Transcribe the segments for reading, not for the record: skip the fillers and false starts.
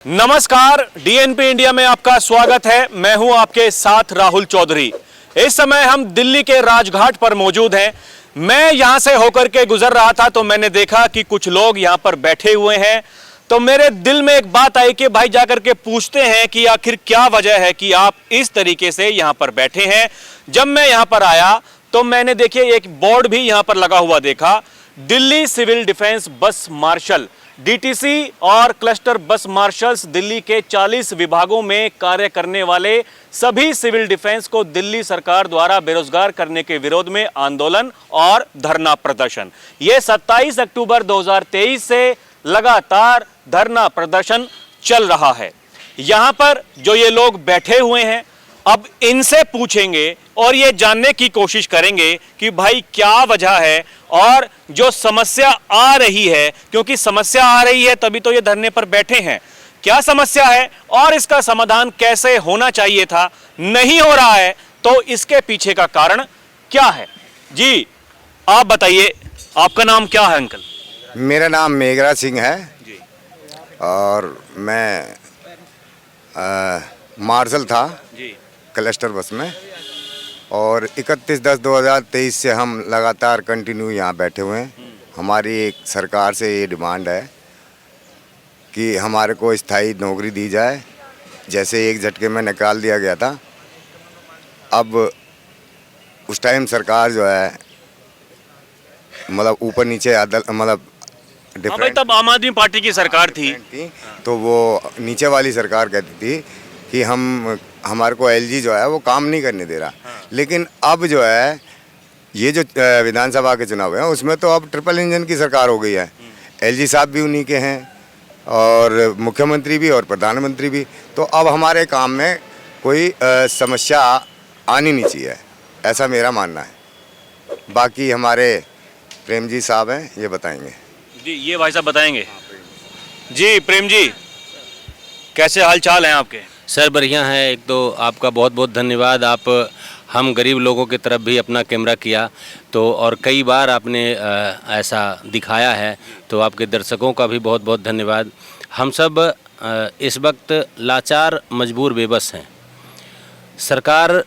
नमस्कार, DNP India में आपका स्वागत है। मैं हूं आपके साथ राहुल चौधरी। इस समय हम दिल्ली के राजघाट पर मौजूद हैं। मैं यहां से होकर के गुजर रहा था तो मैंने देखा कि कुछ लोग यहां पर बैठे हुए हैं। तो मेरे दिल में एक बात आई कि भाई जाकर के पूछते हैं कि आखिर क्या वजह है कि आप इस तरीके से यहां पर बैठे हैं। जब मैं यहां पर आया तो मैंने देखिए एक बोर्ड भी यहां पर लगा हुआ देखा, दिल्ली सिविल डिफेंस बस मार्शल, डीटीसी और क्लस्टर बस मार्शल्स दिल्ली के 40 विभागों में कार्य करने वाले सभी सिविल डिफेंस को दिल्ली सरकार द्वारा बेरोजगार करने के विरोध में आंदोलन और धरना प्रदर्शन। ये 27 अक्टूबर 2023 से लगातार धरना प्रदर्शन चल रहा है। यहां पर जो ये लोग बैठे हुए हैं, अब इनसे पूछेंगे और ये जानने की कोशिश करेंगे कि भाई क्या वजह है और जो समस्या आ रही है, क्योंकि समस्या आ रही है तभी तो ये धरने पर बैठे हैं। क्या समस्या है और इसका समाधान कैसे होना चाहिए था, नहीं हो रहा है, तो इसके पीछे का कारण क्या है। जी आप बताइए, आपका नाम क्या है अंकल? मेरा नाम मेघराज सिंह है जी। और मैं मार्शल था जी। क्लस्टर बस में, और 31/10/2023 से हम लगातार कंटिन्यू यहाँ बैठे हुए हैं। हमारी एक सरकार से ये डिमांड है कि हमारे को स्थायी नौकरी दी जाए। जैसे एक झटके में निकाल दिया गया था, अब उस टाइम सरकार जो है मतलब ऊपर नीचे मतलब डिफरेंट, तब आम आदमी पार्टी की सरकार थी, तो वो नीचे वाली सरकार कहती थी कि हमारे को एलजी जो है वो काम नहीं करने दे रहा। लेकिन अब जो है ये जो विधानसभा के चुनाव हैं उसमें तो अब ट्रिपल इंजन की सरकार हो गई है। एलजी साहब भी उन्हीं के हैं और मुख्यमंत्री भी और प्रधानमंत्री भी। तो अब हमारे काम में कोई समस्या आनी नहीं चाहिए, ऐसा मेरा मानना है। बाकी हमारे प्रेम जी साहब हैं, ये बताएंगे। जी ये भाई साहब बताएंगे। जी प्रेम जी, कैसे हाल चाल हैं आपके? सर बढ़िया है। एक तो आपका बहुत बहुत धन्यवाद। आप हम गरीब लोगों की तरफ भी अपना कैमरा किया तो, और कई बार आपने ऐसा दिखाया है, तो आपके दर्शकों का भी बहुत बहुत धन्यवाद। हम सब इस वक्त लाचार, मजबूर, बेबस हैं। सरकार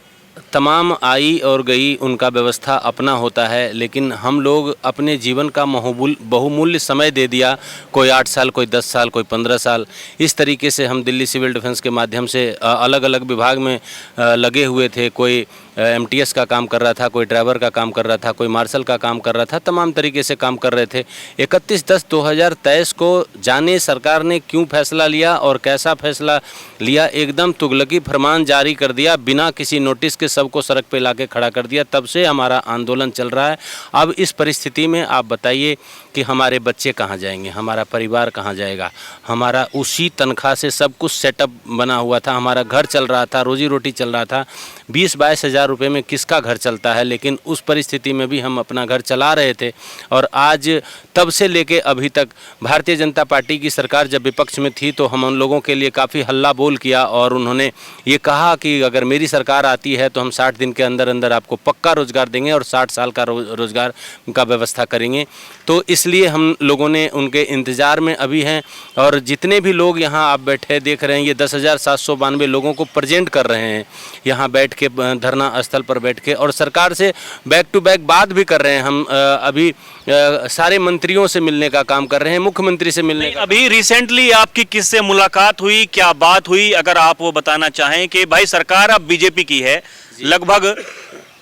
तमाम आई और गई, उनका व्यवस्था अपना होता है, लेकिन हम लोग अपने जीवन का बहुमूल्य समय दे दिया। कोई 8 साल, कोई 10 साल, कोई 15 साल, इस तरीके से हम दिल्ली सिविल डिफेंस के माध्यम से अलग अलग विभाग में लगे हुए थे। कोई एमटीएस का काम कर रहा था, कोई ड्राइवर का काम कर रहा था, कोई मार्शल का काम कर रहा था, तमाम तरीके से काम कर रहे थे। 31/10/2023 को जाने सरकार ने क्यों फैसला लिया और कैसा फैसला लिया, एकदम तुगलकी फरमान जारी कर दिया, बिना किसी नोटिस के सबको सड़क पे लाके खड़ा कर दिया। तब से हमारा आंदोलन चल रहा है। अब इस परिस्थिति में आप बताइए कि हमारे बच्चे कहाँ जाएंगे, हमारा परिवार कहाँ जाएगा। हमारा उसी तनख्वाह से सब कुछ सेटअप बना हुआ था, हमारा घर चल रहा था, रोजी रोटी चल रहा था। 20-22 हज़ार रुपये में किसका घर चलता है, लेकिन उस परिस्थिति में भी हम अपना घर चला रहे थे। और आज तब से लेके अभी तक भारतीय जनता पार्टी की सरकार जब विपक्ष में थी तो हम उन लोगों के लिए काफ़ी हल्ला बोल किया और उन्होंने ये कहा कि अगर मेरी सरकार आती है तो हम 60 दिन के अंदर अंदर आपको पक्का रोज़गार देंगे और 60 साल का रोज़गार का व्यवस्था करेंगे। तो इसलिए हम लोगों ने उनके इंतज़ार में अभी हैं। और जितने भी लोग यहाँ आप बैठे देख रहे हैं, ये 10,792 लोगों को प्रेजेंट कर रहे हैं यहाँ बैठ के, धरना स्थल पर बैठ के, और सरकार से बैक टू बैक बात भी कर रहे हैं। हम अभी सारे मंत्रियों से मिलने का काम कर रहे हैं, मुख्यमंत्री से मिलने का। अभी रिसेंटली आपकी किससे मुलाकात हुई, क्या बात हुई, अगर आप वो बताना चाहें कि भाई सरकार अब बीजेपी की है, लगभग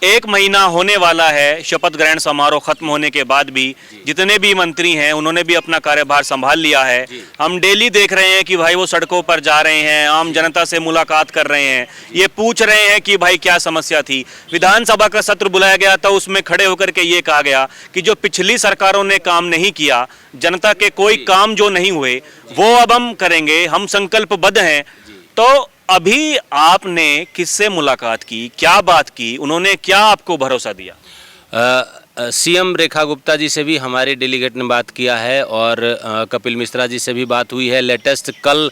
1 महीना होने वाला है शपथ ग्रहण समारोह खत्म होने के बाद भी जितने भी मंत्री हैं उन्होंने भी अपना कार्यभार संभाल लिया है। हम डेली देख रहे हैं कि भाई वो सड़कों पर जा रहे हैं, आम जनता से मुलाकात कर रहे हैं, ये पूछ रहे हैं कि भाई क्या समस्या थी। विधानसभा का सत्र बुलाया गया था, उसमें खड़े होकर के ये कहा गया कि जो पिछली सरकारों ने काम नहीं किया, जनता के कोई काम जो नहीं हुए वो अब हम करेंगे, हम संकल्पबद्ध हैं। तो अभी आपने किससे मुलाकात की, क्या बात की, उन्होंने क्या आपको भरोसा दिया? सीएम रेखा गुप्ता जी से भी हमारे डेलीगेट ने बात किया है और कपिल मिश्रा जी से भी बात हुई है। लेटेस्ट कल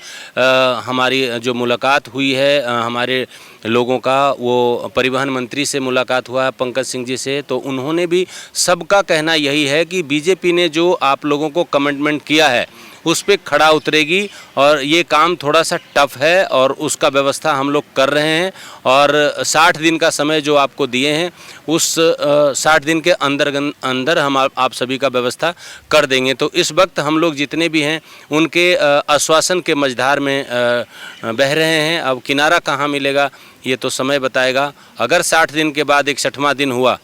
हमारी जो मुलाकात हुई है हमारे लोगों का। वो परिवहन मंत्री से मुलाकात हुआ है पंकज सिंह जी से, तो उन्होंने भी सबका कहना यही है कि बीजेपी ने जो आप लोगों को कमिटमेंट किया है उस पर खड़ा उतरेगी और ये काम थोड़ा सा टफ है और उसका व्यवस्था हम लोग कर रहे हैं। और 60 दिन का समय जो आपको दिए हैं उस 60 दिन के अंदर हम आप सभी का व्यवस्था कर देंगे। तो इस वक्त हम लोग जितने भी हैं उनके आश्वासन के मझधार में बह रहे हैं। अब किनारा कहाँ मिलेगा ये तो समय बताएगा। अगर 60 दिन के बाद 61वां दिन हुआ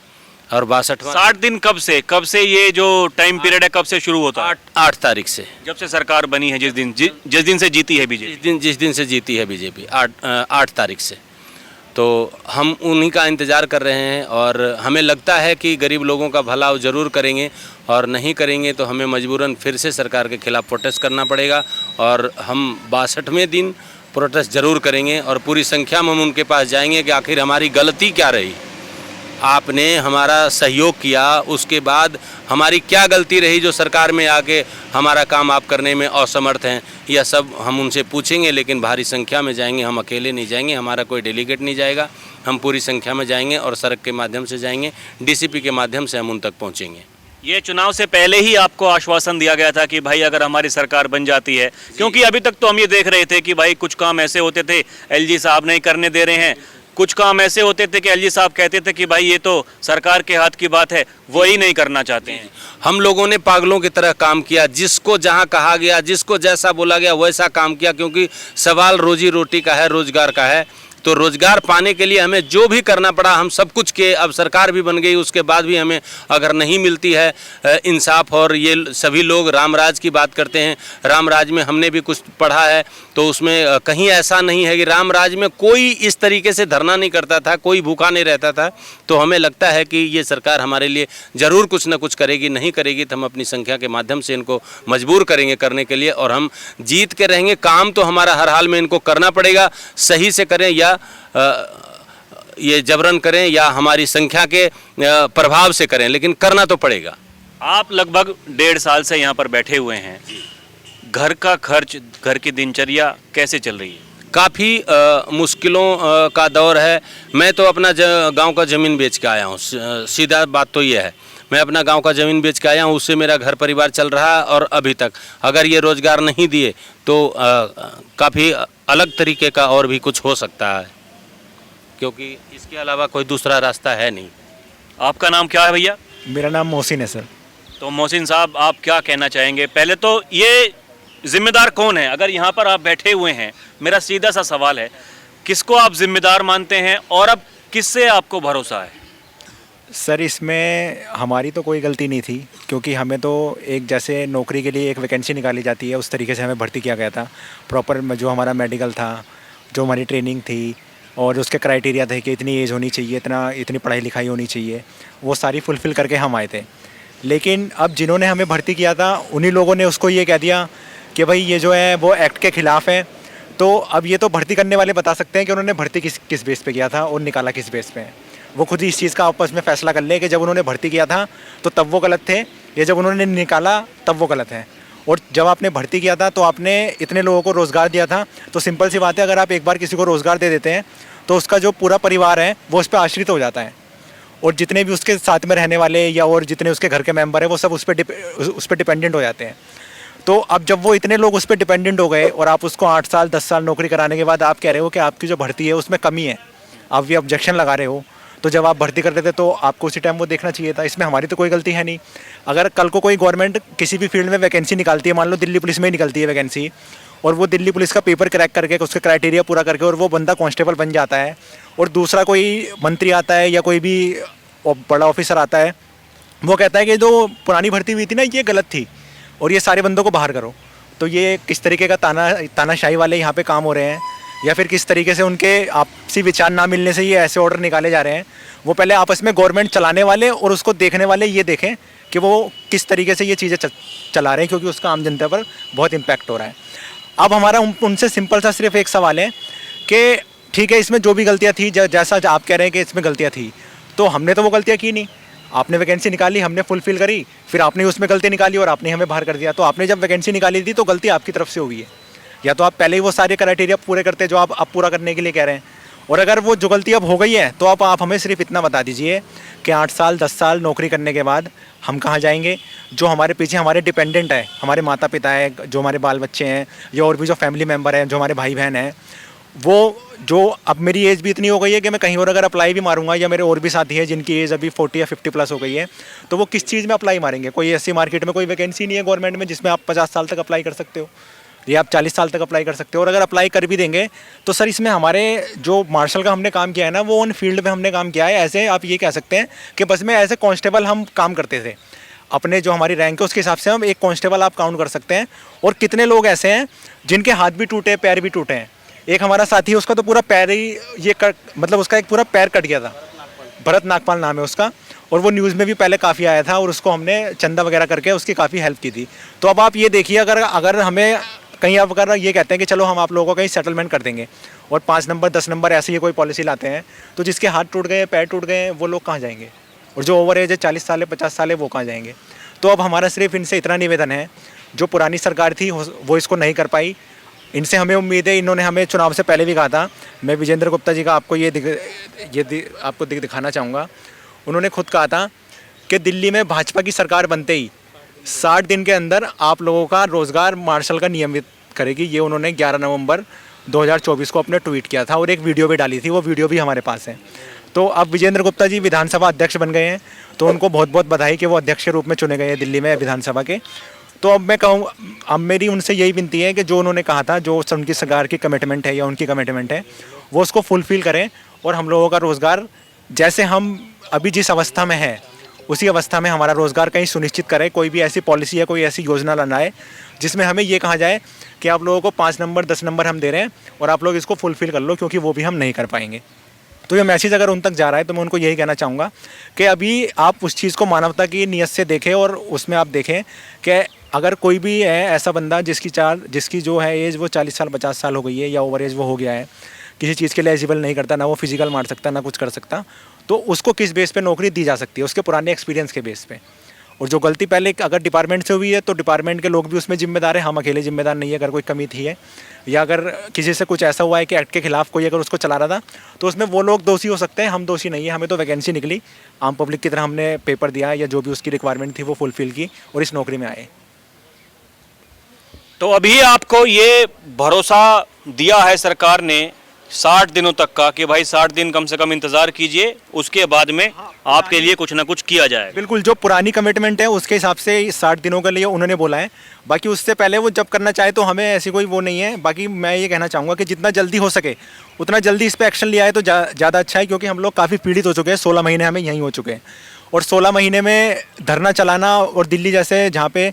और 62वां 60 दिन कब से ये जो टाइम पीरियड है कब से शुरू होता है? 8 तारीख से, जब से सरकार बनी है, जिस दिन से जीती है बीजेपी। जिस दिन से जीती है बीजेपी 8 तारीख से। तो हम उन्हीं का इंतज़ार कर रहे हैं और हमें लगता है कि गरीब लोगों का भला वो ज़रूर करेंगे, और नहीं करेंगे तो हमें मजबूरन फिर से सरकार के खिलाफ प्रोटेस्ट करना पड़ेगा। और हम 62वें दिन प्रोटेस्ट ज़रूर करेंगे और पूरी संख्या में हम उनके पास जाएंगे कि आखिर हमारी गलती क्या रही, आपने हमारा सहयोग किया, उसके बाद हमारी क्या गलती रही जो सरकार में आके हमारा काम आप करने में असमर्थ हैं। यह सब हम उनसे पूछेंगे, लेकिन भारी संख्या में जाएंगे, हम अकेले नहीं जाएंगे, हमारा कोई डेलीगेट नहीं जाएगा, हम पूरी संख्या में जाएंगे और सड़क के माध्यम से जाएंगे, डीसीपी के माध्यम से हम उन तक पहुंचेंगे। ये चुनाव से पहले ही आपको आश्वासन दिया गया था कि भाई अगर हमारी सरकार बन जाती है, क्योंकि अभी तक तो हम ये देख रहे थे कि भाई कुछ काम ऐसे होते थे एलजी साहब नहीं करने दे रहे हैं, कुछ काम ऐसे होते थे कि एलजी साहब कहते थे कि भाई ये तो सरकार के हाथ की बात है, वही नहीं करना चाहते हैं। हम लोगों ने पागलों की तरह काम किया, जिसको जहां कहा गया, जिसको जैसा बोला गया वैसा काम किया, क्योंकि सवाल रोजी रोटी का है, रोजगार का है। तो रोजगार पाने के लिए हमें जो भी करना पड़ा हम सब कुछ किए। अब सरकार भी बन गई, उसके बाद भी हमें अगर नहीं मिलती है इंसाफ, और ये सभी लोग रामराज की बात करते हैं, रामराज में हमने भी कुछ पढ़ा है तो उसमें कहीं ऐसा नहीं है कि रामराज में कोई इस तरीके से धरना नहीं करता था, कोई भूखा नहीं रहता था। तो हमें लगता है कि ये सरकार हमारे लिए ज़रूर कुछ ना कुछ करेगी, नहीं करेगी तो हम अपनी संख्या के माध्यम से इनको मजबूर करेंगे करने के लिए, और हम जीत के रहेंगे। काम तो हमारा हर हाल में इनको करना पड़ेगा, सही से करें या ये जबरन करें या हमारी संख्या के प्रभाव से करें, लेकिन करना तो पड़ेगा। आप लगभग 1.5 साल से यहाँ पर बैठे हुए हैं, घर का खर्च, घर की दिनचर्या कैसे चल रही है? काफ़ी मुश्किलों का दौर है। मैं तो अपना गांव का ज़मीन बेच के आया हूँ, सीधा बात तो ये है, मैं अपना गांव का ज़मीन बेच के आया हूँ, उससे मेरा घर परिवार चल रहा है। और अभी तक अगर ये रोज़गार नहीं दिए तो काफ़ी अलग तरीके का और भी कुछ हो सकता है, क्योंकि इसके अलावा कोई दूसरा रास्ता है नहीं। आपका नाम क्या है भैया? मेरा नाम मोहसिन है सर। तो मोहसिन साहब, आप क्या कहना चाहेंगे? पहले तो ये जिम्मेदार कौन है? अगर यहाँ पर आप बैठे हुए हैं, मेरा सीधा सा सवाल है, किसको आप जिम्मेदार मानते हैं और अब किससे आपको भरोसा है? सर इसमें हमारी तो कोई गलती नहीं थी, क्योंकि हमें तो एक जैसे नौकरी के लिए एक वैकेंसी निकाली जाती है उस तरीके से हमें भर्ती किया गया था। प्रॉपर जो हमारा मेडिकल था, जो हमारी ट्रेनिंग थी और उसके क्राइटेरिया थे कि इतनी एज होनी चाहिए, इतनी पढ़ाई लिखाई होनी चाहिए, वो सारी फुलफ़िल करके हम आए थे। लेकिन अब जिन्होंने हमें भर्ती किया था उन्हीं लोगों ने उसको ये कह दिया कि भाई ये जो है वो एक्ट के ख़िलाफ़ है। तो अब ये तो भर्ती करने वाले बता सकते हैं कि उन्होंने भर्ती किस बेस पे किया था और निकाला किस बेस पे है। वो खुद ही इस चीज़ का आपस में फ़ैसला कर ले कि जब उन्होंने भर्ती किया था तो तब वो गलत थे, या जब उन्होंने निकाला तब वो गलत है। और जब आपने भर्ती किया था तो आपने इतने लोगों को रोज़गार दिया था, तो सिंपल सी बात है, अगर आप एक बार किसी को रोज़गार दे देते हैं तो उसका जो पूरा परिवार है वो उस पर आश्रित हो जाता है, और जितने भी उसके साथ में रहने वाले या और जितने उसके घर के मेंबर हैं वो सब उस पर डिपेंडेंट हो जाते हैं। तो अब जब वो इतने लोग उस पर डिपेंडेंट हो गए और आप उसको 8 साल 10 साल नौकरी कराने के बाद आप कह रहे हो कि आपकी जो भर्ती है उसमें कमी है, आप ये ऑब्जेक्शन लगा रहे हो, तो जब आप भर्ती करते थे तो आपको उसी टाइम वो देखना चाहिए था। इसमें हमारी तो कोई गलती है नहीं। अगर कल को कोई गवर्नमेंट किसी भी फील्ड में वैकेंसी निकालती है, मान लो दिल्ली पुलिस में ही निकलती है वैकेंसी, और वो दिल्ली पुलिस का पेपर क्रैक करके उसके क्राइटेरिया पूरा करके और वो बंदा कांस्टेबल बन जाता है, और दूसरा कोई मंत्री आता है या कोई भी बड़ा ऑफिसर आता है, वो कहता है कि जो पुरानी भर्ती हुई थी ना ये गलत थी और ये सारे बंदों को बाहर करो, तो ये किस तरीके का तानाशाही वाले यहाँ पे काम हो रहे हैं, या फिर किस तरीके से उनके आपसी विचार ना मिलने से ये ऐसे ऑर्डर निकाले जा रहे हैं। वो पहले आपस में गवर्नमेंट चलाने वाले और उसको देखने वाले ये देखें कि वो किस तरीके से ये चीज़ें चला रहे हैं, क्योंकि उसका आम जनता पर बहुत इम्पैक्ट हो रहा है। अब हमारा उनसे सिंपल सा सिर्फ एक सवाल है कि ठीक है, इसमें जो भी गलतियाँ थी, जैसा आप कह रहे हैं कि इसमें गलतियाँ थी, तो हमने तो वो गलतियाँ की नहीं। आपने वैकेंसी निकाली, हमने फुलफिल करी, फिर आपने उसमें गलती निकाली और आपने हमें बाहर कर दिया। तो आपने जब वैकेंसी निकाली थी तो गलती आपकी तरफ से हुई है, या तो आप पहले ही वो सारे क्राइटेरिया पूरे करते जो आप पूरा करने के लिए कह रहे हैं, और अगर वो जो गलती अब हो गई है तो अब आप हमें सिर्फ इतना बता दीजिए कि 8 साल 10 साल नौकरी करने के बाद हम कहाँ जाएंगे। जो हमारे पीछे हमारे डिपेंडेंट है, हमारे माता पिता है, जो हमारे बाल बच्चे हैं, या और भी जो फैमिली मेम्बर हैं, जो हमारे भाई बहन हैं, वो जो अब मेरी एज भी इतनी हो गई है कि मैं कहीं और अगर अप्लाई भी मारूंगा, या मेरे और भी साथी हैं जिनकी एज अभी 40 या 50 प्लस हो गई है, तो वो किस चीज़ में अप्लाई मारेंगे। कोई ऐसी मार्केट में कोई वैकेंसी नहीं है गवर्नमेंट में जिसमें आप 50 साल तक अप्लाई कर सकते हो, या आप 40 साल तक अप्लाई कर सकते हो। और अगर अप्लाई कर भी देंगे तो सर इसमें हमारे जो मार्शल का हमने काम किया है ना, वो उन फील्ड में हमने काम किया है। ऐसे आप ये कह सकते हैं कि बस में एज ए कांस्टेबल हम काम करते थे, अपने जो हमारी रैंक है उसके हिसाब से हम एक कांस्टेबल आप काउंट कर सकते हैं। और कितने लोग ऐसे हैं जिनके हाथ भी टूटे, पैर भी टूटे हैं। एक हमारा साथी है, उसका तो पूरा पैर ही ये कट, मतलब उसका एक पूरा पैर कट गया था, भरत नागपाल नाम है उसका, और वो न्यूज़ में भी पहले काफ़ी आया था, और उसको हमने चंदा वगैरह करके उसकी काफ़ी हेल्प की थी। तो अब आप ये देखिए, अगर हमें कहीं आप अगर ये कहते हैं कि चलो हम आप लोगों को कहीं सेटलमेंट कर देंगे, और 5 नंबर 10 नंबर ऐसे ही कोई पॉलिसी लाते हैं, तो जिसके हाथ टूट गए, पैर टूट गए, वो लोग कहाँ जाएंगे। और जो ओवर एज है 40 साल है 50 साल है, वो कहाँ जाएंगे। तो अब हमारा सिर्फ इनसे इतना निवेदन है, जो पुरानी सरकार थी वो इसको नहीं कर पाई, इनसे हमें उम्मीद है। इन्होंने हमें चुनाव से पहले भी कहा था, मैं विजेंद्र गुप्ता जी का आपको आपको दिखाना चाहूँगा। उन्होंने खुद कहा था कि दिल्ली में भाजपा की सरकार बनते ही 60 दिन के अंदर आप लोगों का रोज़गार मार्शल का नियमित करेगी। ये उन्होंने 11 नवंबर 2024 को अपने ट्वीट किया था, और एक वीडियो भी डाली थी, वो वीडियो भी हमारे पास है। तो अब विजेंद्र गुप्ता जी विधानसभा अध्यक्ष बन गए हैं, तो उनको बहुत बहुत बधाई कि वो अध्यक्ष के रूप में चुने गए हैं दिल्ली में विधानसभा के। तो अब मैं कहूँ, अब मेरी उनसे यही विनती है कि जो उन्होंने कहा था, जो उनकी सरकार की कमिटमेंट है या उनकी कमिटमेंट है, वो उसको फुलफ़िल करें, और हम लोगों का रोज़गार जैसे हम अभी जिस अवस्था में है उसी अवस्था में हमारा रोज़गार कहीं सुनिश्चित करें। कोई भी ऐसी पॉलिसी या कोई ऐसी योजना लाए जिसमें हमें ये कहा जाए कि आप लोगों को 5 नंबर 10 नंबर हम दे रहे हैं और आप लोग इसको फुलफ़िल कर लो, क्योंकि वो भी हम नहीं कर पाएंगे। तो ये मैसेज अगर उन तक जा रहा है तो मैं उनको यही कहना चाहूँगा कि अभी आप उस चीज़ को मानवता की नीयत से देखें, और उसमें आप देखें कि अगर कोई भी है ऐसा बंदा जिसकी जो है एज वो 40 साल 50 साल हो गई है, या ओवर एज वो हो गया है, किसी चीज़ के लिए एलिजिबल नहीं करता, ना वो फिजिकल मार सकता, ना कुछ कर सकता, तो उसको किस बेस पे नौकरी दी जा सकती है, उसके पुराने एक्सपीरियंस के बेस पे। और जो गलती पहले अगर डिपार्टमेंट से हुई है तो डिपार्टमेंट के लोग भी उसमें जिम्मेदार है, हम अकेले जिम्मेदार नहीं है। अगर कोई कमी थी है, या अगर किसी से कुछ ऐसा हुआ है कि एक्ट के खिलाफ कोई अगर उसको चला रहा था, तो उसमें वो लोग दोषी हो सकते हैं, हम दोषी नहीं है। हमें तो वैकेंसी निकली, आम पब्लिक की तरह हमने पेपर दिया, या जो भी उसकी रिक्वायरमेंट थी वो फुलफ़िल की, और इस नौकरी में आए। तो अभी आपको ये भरोसा दिया है सरकार ने 60 दिनों तक का कि भाई 60 दिन कम से कम इंतजार कीजिए, उसके बाद में आपके लिए कुछ ना कुछ किया जाएगा। बिल्कुल, जो पुरानी कमिटमेंट है उसके हिसाब से 60 दिनों के लिए उन्होंने बोला है। बाकी उससे पहले वो जब करना चाहे तो हमें ऐसी कोई वो नहीं है। बाकी मैं ये कहना चाहूँगा कि जितना जल्दी हो सके उतना जल्दी इस पर एक्शन लिया है तो ज़्यादा अच्छा है, क्योंकि हम लोग काफ़ी पीड़ित हो चुके हैं। 16 महीने हमें यहीं हो चुके हैं, और 16 महीने में धरना चलाना, और दिल्ली जैसे जहाँ पे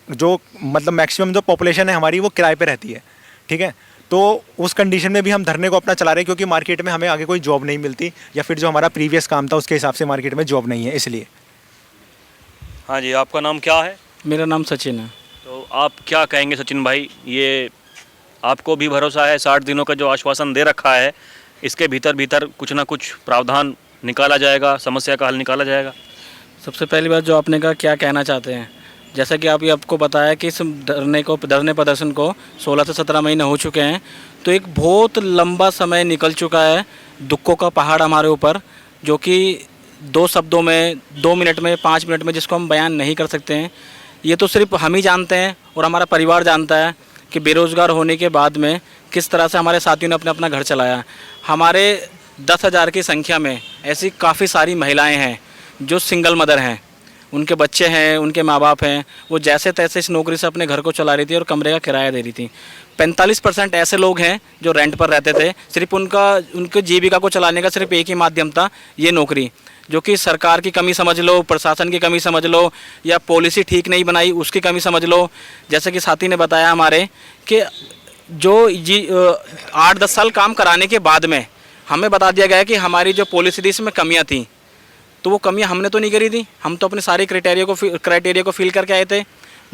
जो मतलब मैक्सिमम जो पॉपुलेशन है हमारी वो किराए पे रहती है, ठीक है, तो उस कंडीशन में भी हम धरने को अपना चला रहे हैं, क्योंकि मार्केट में हमें आगे कोई जॉब नहीं मिलती, या फिर जो हमारा प्रीवियस काम था उसके हिसाब से मार्केट में जॉब नहीं है, इसलिए। हाँ जी, आपका नाम क्या है? मेरा नाम सचिन है। तो आप क्या कहेंगे सचिन भाई, ये आपको भी भरोसा है 60 दिनों का जो आश्वासन दे रखा है, इसके भीतर कुछ ना कुछ प्रावधान निकाला जाएगा, समस्या का हल निकाला जाएगा? सबसे पहली बात जो आपने कहा, क्या कहना चाहते हैं, जैसा कि आपको बताया कि इस धरने प्रदर्शन को 16 से 17 महीने हो चुके हैं, तो एक बहुत लंबा समय निकल चुका है, दुखों का पहाड़ हमारे ऊपर, जो कि 2 शब्दों में, 2 मिनट में, 5 मिनट में जिसको हम बयान नहीं कर सकते हैं। ये तो सिर्फ हम ही जानते हैं और हमारा परिवार जानता है कि बेरोज़गार होने के बाद में किस तरह से हमारे साथियों ने अपना अपना घर चलाया। हमारे 10,000 की संख्या में ऐसी काफ़ी सारी महिलाएँ हैं जो सिंगल मदर हैं, उनके बच्चे हैं, उनके माँ बाप हैं, वो जैसे तैसे इस नौकरी से अपने घर को चला रही थी और कमरे का किराया दे रही थी। 45% ऐसे लोग हैं जो रेंट पर रहते थे, सिर्फ उनके जीविका को चलाने का सिर्फ एक ही माध्यम था, ये नौकरी, जो कि सरकार की कमी समझ लो, प्रशासन की कमी समझ लो, या पॉलिसी ठीक नहीं बनाई उसकी कमी समझ लो। जैसे कि साथी ने बताया हमारे कि जो 8-10 साल काम कराने के बाद में हमें बता दिया गया कि हमारी जो पॉलिसी थी इसमें कमियाँ थी, तो वो कमियां हमने तो नहीं करी थी, हम तो अपने सारे क्राइटेरिया को फिल करके आए थे।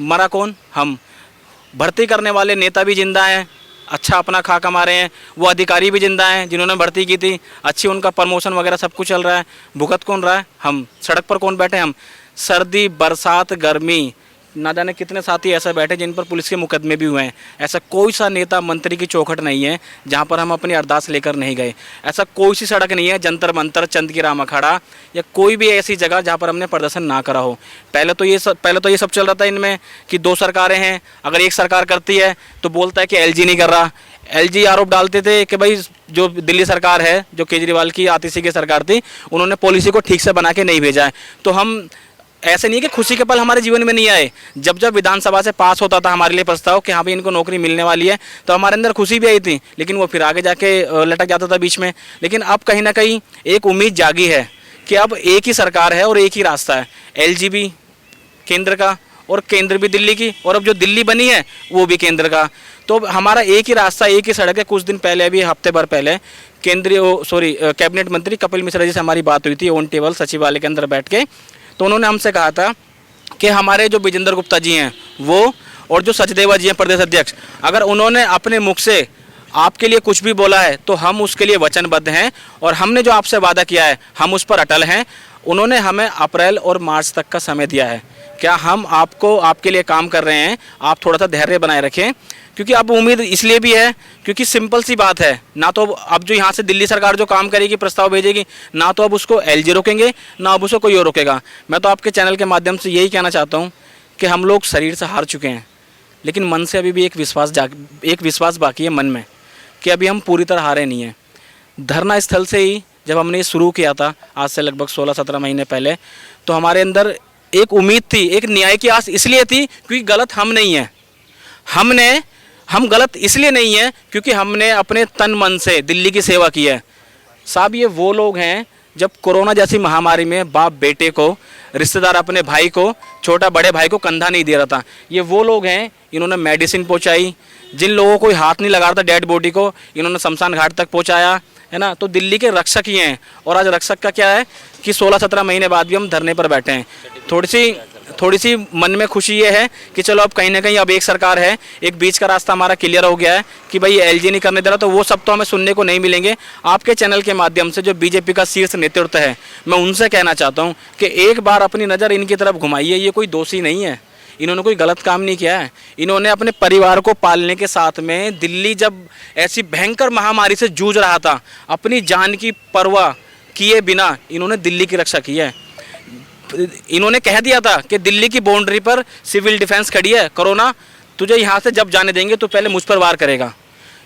मरा कौन? हम। भर्ती करने वाले नेता भी जिंदा हैं, अच्छा अपना खा कमा रहे हैं, वो अधिकारी भी जिंदा हैं जिन्होंने भर्ती की थी, अच्छी उनका प्रमोशन वगैरह सब कुछ चल रहा है। भुगत कौन रहा है? हम। सड़क पर कौन बैठे? हम। सर्दी, बरसात, गर्मी, ना जाने कितने साथी ऐसे बैठे जिन पर पुलिस के मुकदमे भी हुए हैं। ऐसा कोई सा नेता मंत्री की चौखट नहीं है जहाँ पर हम अपनी अरदास लेकर नहीं गए। ऐसा कोई सी सड़क नहीं है, जंतर मंतर, चंद की राम अखाड़ा या कोई भी ऐसी जगह जहाँ पर हमने प्रदर्शन ना करा हो। पहले तो ये सब चल रहा था इनमें कि 2 सरकारें हैं, अगर एक सरकार करती है तो बोलता है कि एलजी नहीं कर रहा। एलजी आरोप डालते थे कि भाई जो दिल्ली सरकार है, जो केजरीवाल की आतिशी की सरकार थी, उन्होंने पॉलिसी को ठीक से बना के नहीं भेजा है। तो हम ऐसे नहीं कि खुशी के पल हमारे जीवन में नहीं आए। जब जब विधानसभा से पास होता था हमारे लिए प्रस्ताव कि हाँ भाई इनको नौकरी मिलने वाली है, तो हमारे अंदर खुशी भी आई थी, लेकिन वो फिर आगे जाके लटक जाता था बीच में। लेकिन अब कहीं ना कहीं एक उम्मीद जागी है कि अब एक ही सरकार है और एक ही रास्ता है, एलजी भी केंद्र का और केंद्र भी दिल्ली की, और अब जो दिल्ली बनी है वो भी केंद्र का। तो हमारा एक ही रास्ता, एक ही सड़क है। कुछ दिन पहले, अभी हफ्ते भर पहले, कैबिनेट मंत्री कपिल मिश्रा जी से हमारी बात हुई थी ऑन टेबल सचिवालय के अंदर बैठ के। तो उन्होंने हमसे कहा था कि हमारे जो विजेंद्र गुप्ता जी हैं वो, और जो सचदेवा जी हैं प्रदेश अध्यक्ष, अगर उन्होंने अपने मुख से आपके लिए कुछ भी बोला है तो हम उसके लिए वचनबद्ध हैं, और हमने जो आपसे वादा किया है हम उस पर अटल हैं। उन्होंने हमें अप्रैल और मार्च तक का समय दिया है। क्या हम आपके लिए काम कर रहे हैं, आप थोड़ा सा धैर्य बनाए रखें, क्योंकि अब उम्मीद इसलिए भी है क्योंकि सिंपल सी बात है, ना तो अब जो यहाँ से दिल्ली सरकार जो काम करेगी, प्रस्ताव भेजेगी, ना तो अब उसको एलजी रोकेंगे, ना अब उसको कोई और रोकेगा। मैं तो आपके चैनल के माध्यम से यही कहना चाहता हूँ कि हम लोग शरीर से हार चुके हैं, लेकिन मन से अभी भी एक विश्वास बाकी है मन में कि अभी हम पूरी तरह हारे नहीं हैं। धरना स्थल से ही जब हमने ये शुरू किया था आज से लगभग 16-17 महीने पहले, तो हमारे अंदर एक उम्मीद थी, एक न्याय की आस इसलिए थी क्योंकि गलत हम नहीं हैं। हम गलत इसलिए नहीं हैं क्योंकि हमने अपने तन मन से दिल्ली की सेवा की है। साहब ये वो लोग हैं, जब कोरोना जैसी महामारी में बाप बेटे को, रिश्तेदार अपने भाई को, छोटा बड़े भाई को कंधा नहीं दे रहा था, ये वो लोग हैं इन्होंने मेडिसिन पहुंचाई। जिन लोगों को हाथ नहीं लगा रहा था डेड बॉडी को, इन्होंने शमशान घाट तक पहुंचाया, है ना। तो दिल्ली के रक्षक ही हैं, और आज रक्षक का क्या है कि 16-17 महीने बाद भी हम धरने पर बैठे हैं। थोड़ी सी मन में खुशी ये है कि चलो अब कहीं ना कहीं अब एक सरकार है, एक बीच का रास्ता हमारा क्लियर हो गया है कि भाई एलजी नहीं करने दे रहा, तो वो सब तो हमें सुनने को नहीं मिलेंगे। आपके चैनल के माध्यम से जो बीजेपी का शीर्ष नेतृत्व है, मैं उनसे कहना चाहता हूँ कि एक बार अपनी नज़र इनकी तरफ घुमाइए। ये कोई दोषी नहीं है, इन्होंने कोई गलत काम नहीं किया है। इन्होंने अपने परिवार को पालने के साथ में, दिल्ली जब ऐसी भयंकर महामारी से जूझ रहा था, अपनी जान की परवाह किए बिना इन्होंने दिल्ली की रक्षा की है। इन्होंने कह दिया था कि दिल्ली की बाउंड्री पर सिविल डिफेंस खड़ी है, कोरोना तुझे यहाँ से जब जाने देंगे तो पहले मुझ पर वार करेगा।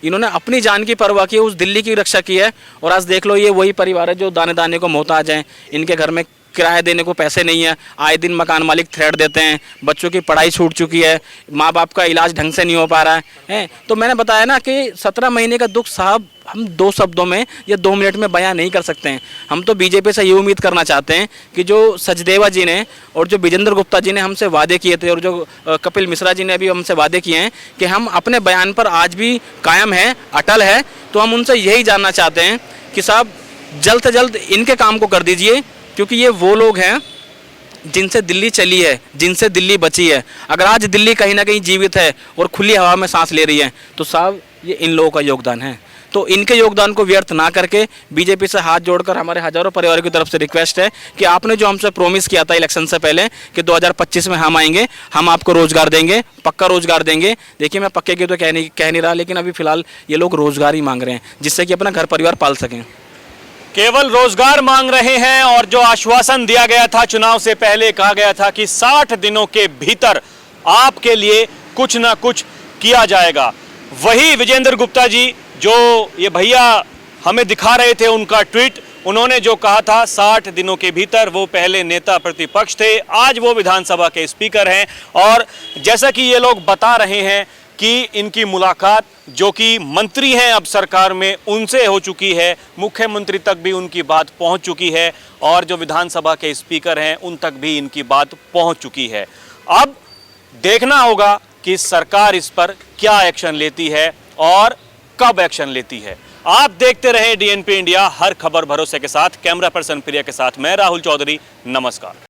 इन्होंने अपनी जान की परवाह की, उस दिल्ली की रक्षा की है। और आज देख लो, ये वही परिवार है जो दाने दाने को मोहताज हैं। इनके घर में किराया देने को पैसे नहीं है, आए दिन मकान मालिक थ्रेट देते हैं, बच्चों की पढ़ाई छूट चुकी है, माँ बाप का इलाज ढंग से नहीं हो पा रहा है। तो मैंने बताया ना कि 17 महीने का दुख साहब हम 2 शब्दों में या 2 मिनट में बयां नहीं कर सकते हैं। हम तो बीजेपी से ये उम्मीद करना चाहते हैं कि जो सचदेवा जी ने और जो विजेंद्र गुप्ता जी ने हमसे वादे किए थे, और जो कपिल मिश्रा जी ने अभी हमसे वादे किए हैं कि हम अपने बयान पर आज भी कायम है, अटल है, तो हम उनसे यही जानना चाहते हैं कि साहब जल्द से जल्द इनके काम को कर दीजिए, क्योंकि ये वो लोग हैं जिनसे दिल्ली चली है, जिनसे दिल्ली बची है। अगर आज दिल्ली कहीं ना कहीं जीवित है और खुली हवा में सांस ले रही है, तो साहब ये इन लोगों का योगदान है। तो इनके योगदान को व्यर्थ ना करके बीजेपी से हाथ जोड़कर हमारे हजारों परिवारों की तरफ से रिक्वेस्ट है कि आपने जो हमसे प्रॉमिस किया था इलेक्शन से पहले कि 2025 में हम आएंगे, हम आपको रोजगार देंगे, पक्का रोजगार देंगे। देखिए, मैं पक्के की तो कह नहीं रहा, लेकिन अभी फिलहाल ये लोग रोजगार ही मांग रहे हैं, जिससे कि अपना घर परिवार पाल सकें। केवल रोजगार मांग रहे हैं, और जो आश्वासन दिया गया था चुनाव से पहले, कहा गया था कि 60 दिनों के भीतर आपके लिए कुछ ना कुछ किया जाएगा। वही विजेंद्र गुप्ता जी जो ये भैया हमें दिखा रहे थे, उनका ट्वीट, उन्होंने जो कहा था 60 दिनों के भीतर, वो पहले नेता प्रतिपक्ष थे, आज वो विधानसभा के स्पीकर हैं। और जैसा कि ये लोग बता रहे हैं कि इनकी मुलाकात जो कि मंत्री हैं अब सरकार में, उनसे हो चुकी है, मुख्यमंत्री तक भी उनकी बात पहुंच चुकी है, और जो विधानसभा के स्पीकर हैं उन तक भी इनकी बात पहुंच चुकी है। अब देखना होगा कि सरकार इस पर क्या एक्शन लेती है और कब एक्शन लेती है। आप देखते रहे DNP इंडिया, हर खबर भरोसे के साथ। कैमरा पर्सन प्रिया के साथ मैं राहुल चौधरी, नमस्कार।